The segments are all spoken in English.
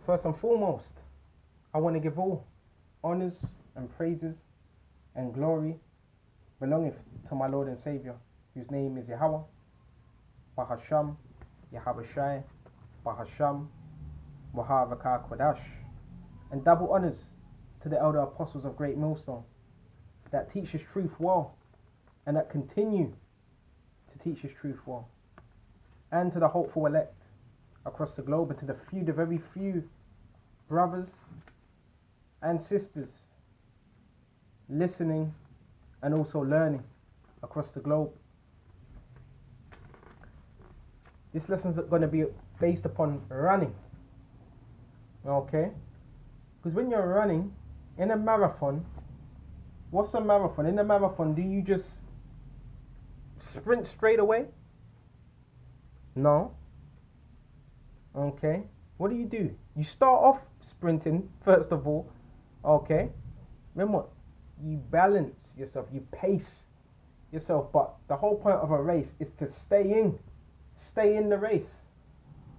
First and foremost, I want to give all honors and praises and glory belongeth to my Lord and Savior, whose name is Yahweh, Bahasham, Yahabashai, Bahasham, Wahavaka Kodash, and double honors to the elder apostles of Great Millstone that teach His truth well and that continue to teach His truth well, and to the hopeful elect across the globe, and to the few, the very few brothers and sisters listening and also learning across the globe. This lesson's going to be based upon running, okay? Because when you're running in a marathon, what's a marathon? In a marathon, do you just sprint straight away? No. Okay. What do? You start off sprinting, first of all. Okay. Remember what? You balance yourself. You pace yourself. But the whole point of a race is to stay in. Stay in the race.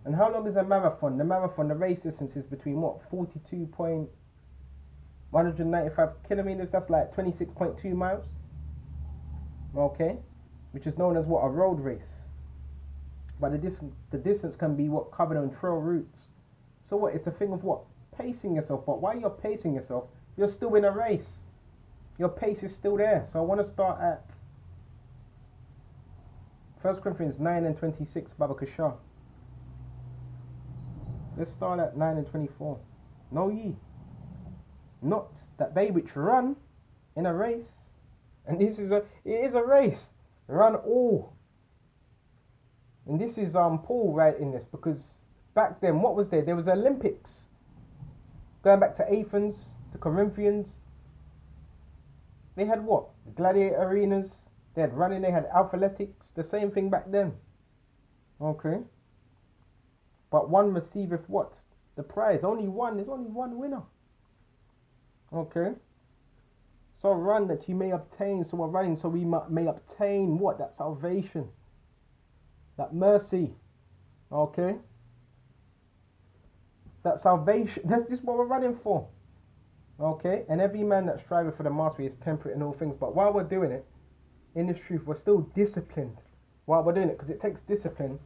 And how long is a marathon? The race distance is between what? 42.195 kilometers. That's like 26.2 miles. Okay. Which is known as what? A road race. But the distance can be what? Covered on trail routes. So what? It's a thing of what? Pacing yourself. But while you're pacing yourself, you're still in a race. Your pace is still there. So I want to start at 1 Corinthians 9 and 26, Baba Kashar. Let's start at 9 and 24. Know ye not that they which run in a race, and it is a race, run all. And this is Paul writing this, because back then, what was there? There was Olympics. Going back to Athens, to Corinthians, they had what? Gladiator arenas. They had running, they had athletics. The same thing back then. Okay. But one receiveth what? The prize. Only one. There's only one winner. Okay. So run that you may obtain. So we're running so we may obtain what? That salvation. That mercy. Okay. That salvation. That's just what we're running for. Okay. And every man that striveth for the mastery is temperate in all things. But while we're doing it, in this truth, we're still disciplined while we're doing it, because it takes discipline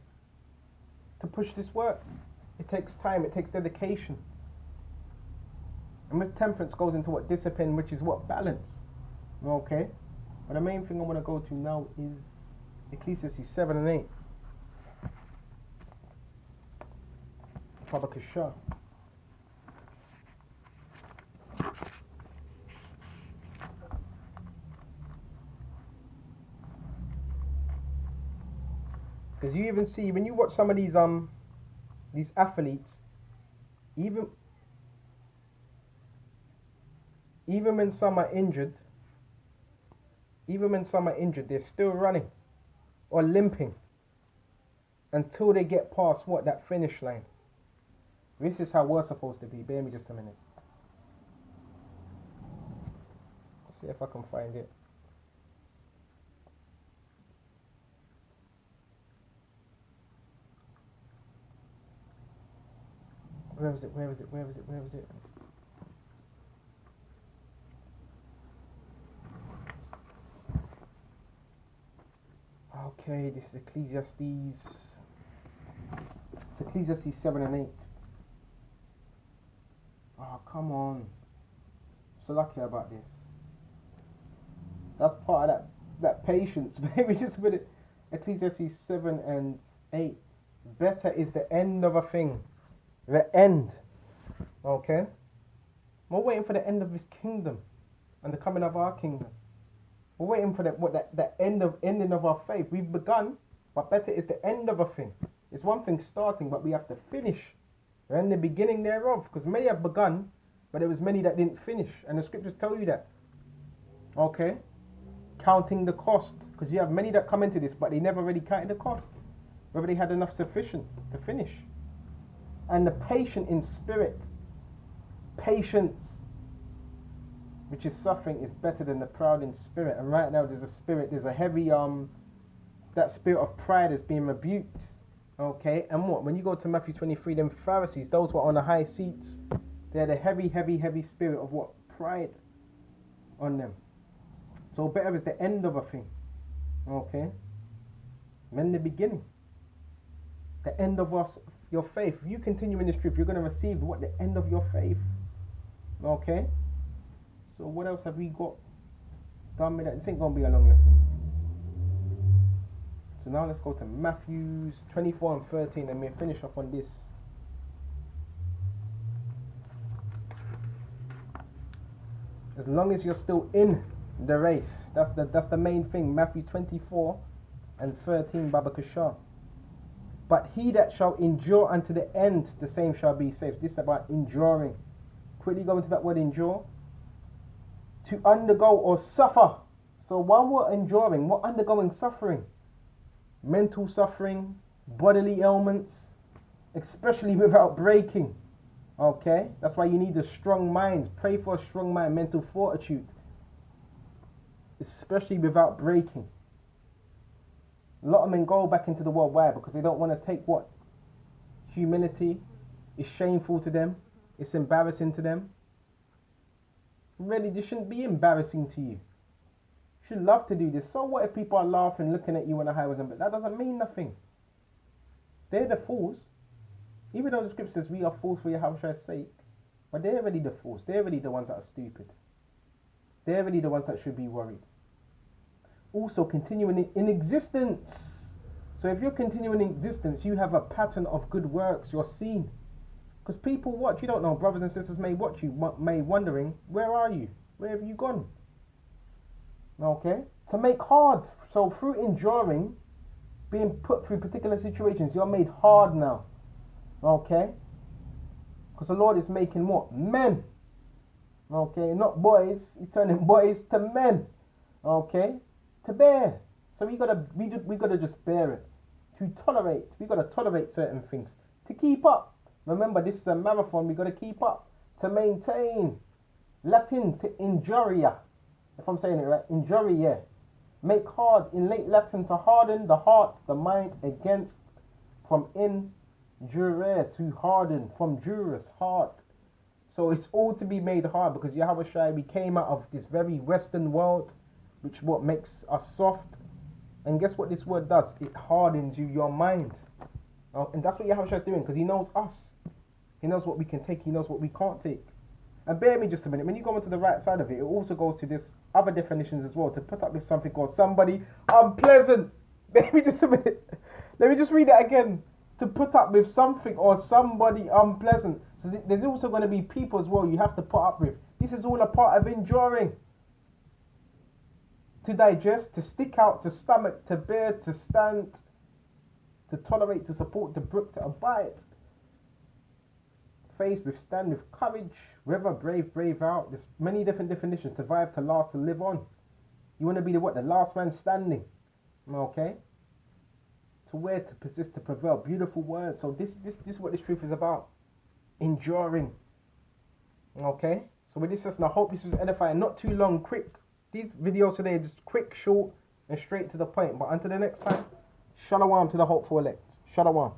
to push this work. It takes time, it takes dedication. And with temperance goes into what? Discipline, which is what? Balance. Okay? But the main thing I want to go to now is Ecclesiastes 7 and 8. Tabakashah. Because you even see, when you watch some of these athletes, even when some are injured, they're still running or limping until they get past what? That finish line. This is how we're supposed to be. Bear me just a minute. See if I can find it. Where is it? Okay, this is Ecclesiastes. It's Ecclesiastes 7 and 8. Oh, come on. So lucky about this. That's part of that patience. Maybe just with it. Ecclesiastes 7 and 8. Better is the end of a thing. The end. Okay? We're waiting for the end of His kingdom and the coming of our kingdom. We're waiting for the ending of our faith. We've begun, but better is the end of a thing. It's one thing starting, but we have to finish. We're in the beginning thereof, because many have begun, but there was many that didn't finish, and the scriptures tell you that. Okay? Counting the cost, because you have many that come into this, but they never really counted the cost, whether they had enough sufficient to finish. And the patient in spirit, patience, which is suffering, is better than the proud in spirit. And right now there's a heavy, that spirit of pride is being rebuked. Okay, and what? When you go to Matthew 23, them Pharisees, those were on the high seats, they had a heavy, heavy, heavy spirit of what? Pride on them. So better is the end of a thing. Okay? Than the beginning. The end of your faith. If you continue in this truth, you're going to receive what? The end of your faith. Okay? So what else have we got done with that? This ain't going to be a long lesson. So now let's go to Matthew 24 and 13 and we'll finish off on this. As long as you're still in the race, that's the main thing. Matthew 24 and 13, Baba Kashar. But he that shall endure unto the end, the same shall be saved. This is about enduring. Quickly go into that word endure. To undergo or suffer. So while we're enduring, we're undergoing suffering. Mental suffering, bodily ailments, especially without breaking. Okay? That's why you need a strong mind. Pray for a strong mind, mental fortitude. Especially without breaking. A lot of men go back into the world. Why? Because they don't want to take what? Humility. It's shameful to them. It's embarrassing to them. Really, this shouldn't be embarrassing to you. You should love to do this. So what if people are laughing, looking at you on the highways? But that doesn't mean nothing. They're the fools. Even though the scripture says we are fools for Yahweh's sake. But they're really the fools. They're really the ones that are stupid. They're really the ones that should be worried. Also continuing in existence. So if you're continuing in existence, you have a pattern of good works. You're seen. Because people watch. You don't know. Brothers and sisters may watch you, may wondering, where are you? Where have you gone? Okay? To make hard. So through enduring, being put through particular situations, you're made hard now. Okay? Because the Lord is making what? Men. Okay? Not boys. He's turning boys to men. Okay? To bear. So we gotta just bear it. To tolerate. We gotta tolerate certain things. To keep up. Remember, this is a marathon. We gotta keep up. To maintain. Latin, to injuria. If I'm saying it right. Injuria. Make hard. In late Latin, to harden the heart, the mind against. From endure, to harden. From jurus, heart. So it's all to be made hard. Because Yahweh we came out of this very Western world. Which what makes us soft. And guess what this word does? It hardens your mind. And that's what Yahweh is doing, because he knows us. He knows what we can take, he knows what we can't take. And bear me just a minute, when you go into the right side of it, it also goes to this other definitions as well, to put up with something called somebody unpleasant. Bear me just a minute. Let me just read that again. To put up with something or somebody unpleasant. So there's also going to be people as well you have to put up with. This is all a part of enduring. To digest, to stick out, to stomach, to bear, to stand, to tolerate, to support, to brook, to abide. Face, withstand with courage, whether brave out. There's many different definitions. To survive, to last, to live on. You want to be the what? The last man standing. Okay? To wear, to persist, to prevail. Beautiful words. So this is what this truth is about. Enduring. Okay? So with this lesson, I hope this was edifying. Not too long, quick. These videos today are just quick, short, and straight to the point. But until the next time, shalom to the hopeful elect. Shalom.